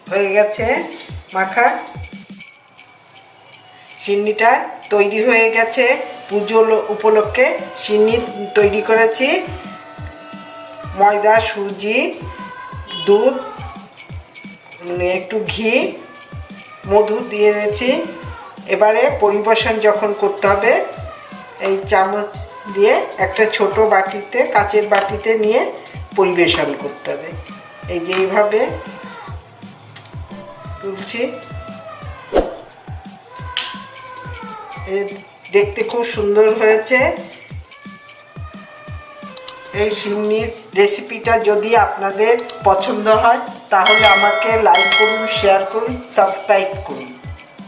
হয়ে গেছে মাখা। সিন্নিটা তৈরি হয়ে গেছে। পুজো উপলক্ষে সিন্নি তৈরি করেছি। ময়দা, সুজি, দুধ, একটু ঘি, মধু দিয়ে দিয়েছি। এবারে পরিবেশন যখন করতে হবে, এই চামচ দিয়ে একটা ছোট বাটিতে, কাচের বাটিতে নিয়ে পরিবেশন করতে হবে। এই যে এইভাবে তুলছি। দেখতে খুব সুন্দর হয়েছে। এই সিন্নির রেসিপিটা যদি আপনাদের পছন্দ হয় তাহলে আমাকে লাইক করুন, শেয়ার করুন, সাবস্ক্রাইব করুন।